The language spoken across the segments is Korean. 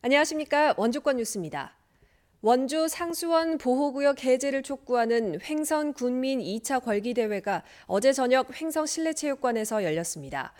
안녕하십니까. 원주권 뉴스입니다. 원주 상수원 보호구역 해제를 촉구하는 횡성 군민 2차 궐기대회가 어제 저녁 횡성 실내체육관에서 열렸습니다.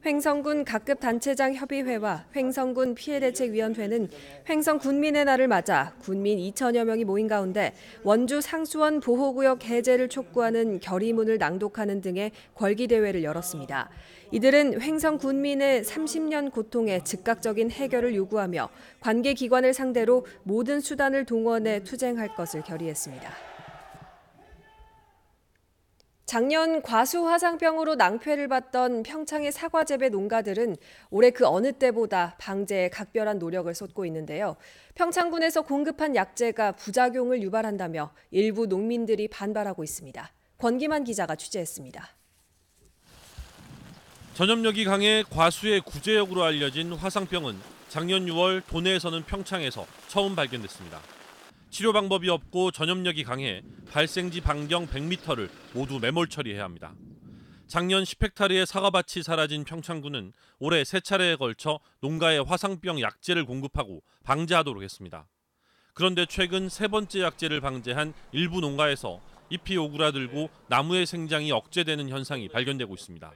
횡성군 각급 단체장 협의회와 횡성군 피해대책위원회는 횡성 군민의 날을 맞아 군민 2천여 명이 모인 가운데 원주 상수원 보호구역 해제를 촉구하는 결의문을 낭독하는 등의 궐기대회를 열었습니다. 이들은 횡성 군민의 30년 고통의 즉각적인 해결을 요구하며 관계기관을 상대로 모든 수단을 동원해 투쟁할 것을 결의했습니다. 작년 과수 화상병으로 낭패를 봤던 평창의 사과 재배 농가들은 올해 그 어느 때보다 방제에 각별한 노력을 쏟고 있는데요. 평창군에서 공급한 약재가 부작용을 유발한다며 일부 농민들이 반발하고 있습니다. 권기만 기자가 취재했습니다. 전염력이 강해 과수의 구제역으로 알려진 화상병은 작년 6월 도내에서는 평창에서 처음 발견됐습니다. 치료 방법이 없고 전염력이 강해 발생지 반경 100m를 모두 매몰 처리해야 합니다. 작년 10헥타르의 사과밭이 사라진 평창군은 올해 3차례에 걸쳐 농가에 화상병 약재를 공급하고 방제하도록 했습니다. 그런데 최근 3번째 약재를 방제한 일부 농가에서 잎이 오그라들고 나무의 생장이 억제되는 현상이 발견되고 있습니다.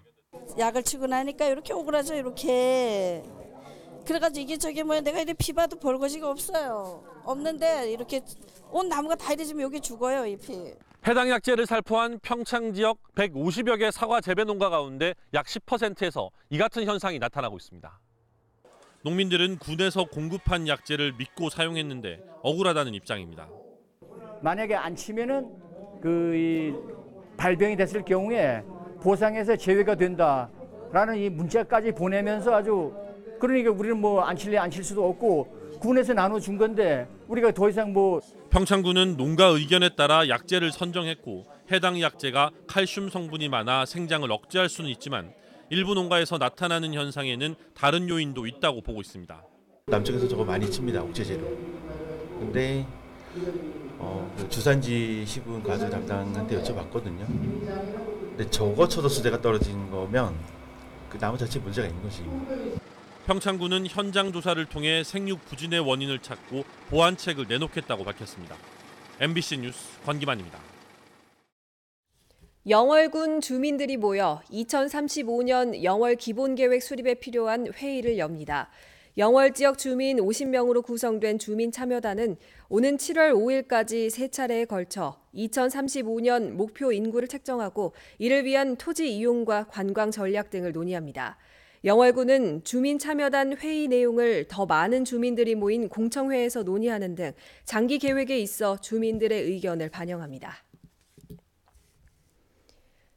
약을 치고 나니까 이렇게 오그라져 이렇게. 그래가지고 이게 저게 뭐야, 내가 이렇게 피봐도 볼거지가 없는데 이렇게 온 나무가 다 이래지면 여기 죽어요, 잎이. 해당 약재를 살포한 평창 지역 150여 개 사과 재배 농가 가운데 약 10%에서 이 같은 현상이 나타나고 있습니다. 농민들은 군에서 공급한 약재를 믿고 사용했는데 억울하다는 입장입니다. 만약에 안 치면은 이 발병이 됐을 경우에 보상에서 제외가 된다라는 이 문자까지 보내면서 아주, 그러니까 우리는 뭐 안 칠래 안 칠 수도 없고 군에서 나눠준 건데 우리가 더 이상 뭐. 평창군은 농가 의견에 따라 약재를 선정했고 해당 약재가 칼슘 성분이 많아 생장을 억제할 수는 있지만 일부 농가에서 나타나는 현상에는 다른 요인도 있다고 보고 있습니다. 남쪽에서 저거 많이 칩니다, 옥제제로. 근데 그 주산지 시군 과수 담당한테 여쭤봤거든요. 근데 저거 쳐도 수제가 떨어진 거면 그 나무 자체에 문제가 있는 거지. 평창군은 현장 조사를 통해 생육 부진의 원인을 찾고 보완책을 내놓겠다고 밝혔습니다. MBC 뉴스 권기만입니다. 영월군 주민들이 모여 2035년 영월 기본계획 수립에 필요한 회의를 엽니다. 영월 지역 주민 50명으로 구성된 주민참여단은 오는 7월 5일까지 3차례에 걸쳐 2035년 목표 인구를 책정하고 이를 위한 토지 이용과 관광 전략 등을 논의합니다. 영월군은 주민참여단 회의 내용을 더 많은 주민들이 모인 공청회에서 논의하는 등 장기 계획에 있어 주민들의 의견을 반영합니다.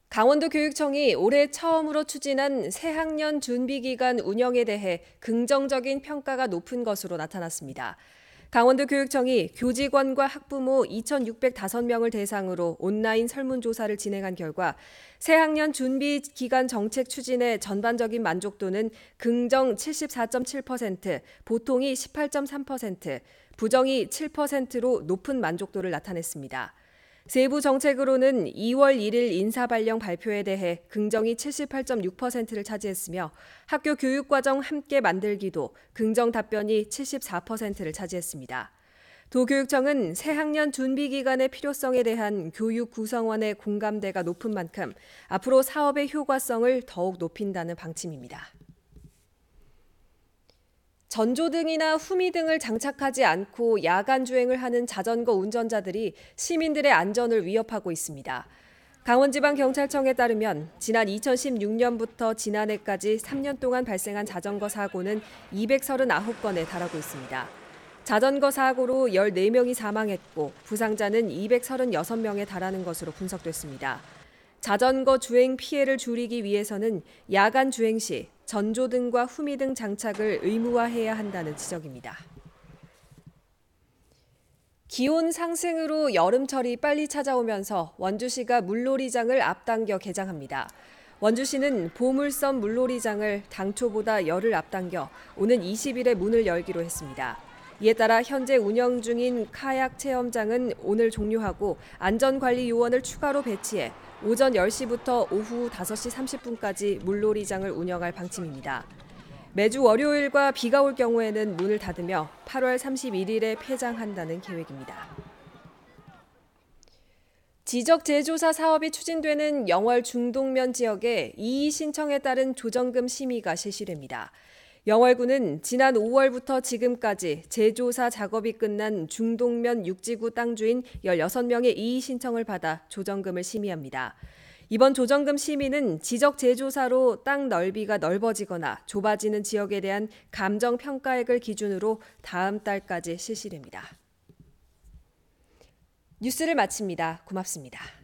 강원도 교육청이 올해 처음으로 추진한 새학년 준비기간 운영에 대해 긍정적인 평가가 높은 것으로 나타났습니다. 강원도 교육청이 교직원과 학부모 2,605명을 대상으로 온라인 설문조사를 진행한 결과 새학년 준비기간 정책 추진의 전반적인 만족도는 긍정 74.7%, 보통이 18.3%, 부정이 7%로 높은 만족도를 나타냈습니다. 세부 정책으로는 2월 1일 인사발령 발표에 대해 긍정이 78.6%를 차지했으며 학교 교육과정 함께 만들기도 긍정 답변이 74%를 차지했습니다. 도교육청은 새학년 준비기간의 필요성에 대한 교육 구성원의 공감대가 높은 만큼 앞으로 사업의 효과성을 더욱 높인다는 방침입니다. 전조등이나 후미등을 장착하지 않고 야간 주행을 하는 자전거 운전자들이 시민들의 안전을 위협하고 있습니다. 강원지방경찰청에 따르면 지난 2016년부터 지난해까지 3년 동안 발생한 자전거 사고는 239건에 달하고 있습니다. 자전거 사고로 14명이 사망했고 부상자는 236명에 달하는 것으로 분석됐습니다. 자전거 주행 피해를 줄이기 위해서는 야간 주행 시 전조등과 후미등 장착을 의무화해야 한다는 지적입니다. 기온 상승으로 여름철이 빨리 찾아오면서 원주시가 물놀이장을 앞당겨 개장합니다. 원주시는 보물섬 물놀이장을 당초보다 열흘 앞당겨 오는 20일에 문을 열기로 했습니다. 이에 따라 현재 운영 중인 카약 체험장은 오늘 종료하고 안전관리 요원을 추가로 배치해 오전 10시부터 오후 5시 30분까지 물놀이장을 운영할 방침입니다. 매주 월요일과 비가 올 경우에는 문을 닫으며 8월 31일에 폐장한다는 계획입니다. 지적재조사 사업이 추진되는 영월 중동면 지역에 이의 신청에 따른 조정금 심의가 실시됩니다. 영월군은 지난 5월부터 지금까지 재조사 작업이 끝난 중동면 육지구 땅 주인 16명의 이의 신청을 받아 조정금을 심의합니다. 이번 조정금 심의는 지적 재조사로 땅 넓이가 넓어지거나 좁아지는 지역에 대한 감정 평가액을 기준으로 다음 달까지 실시됩니다. 뉴스를 마칩니다. 고맙습니다.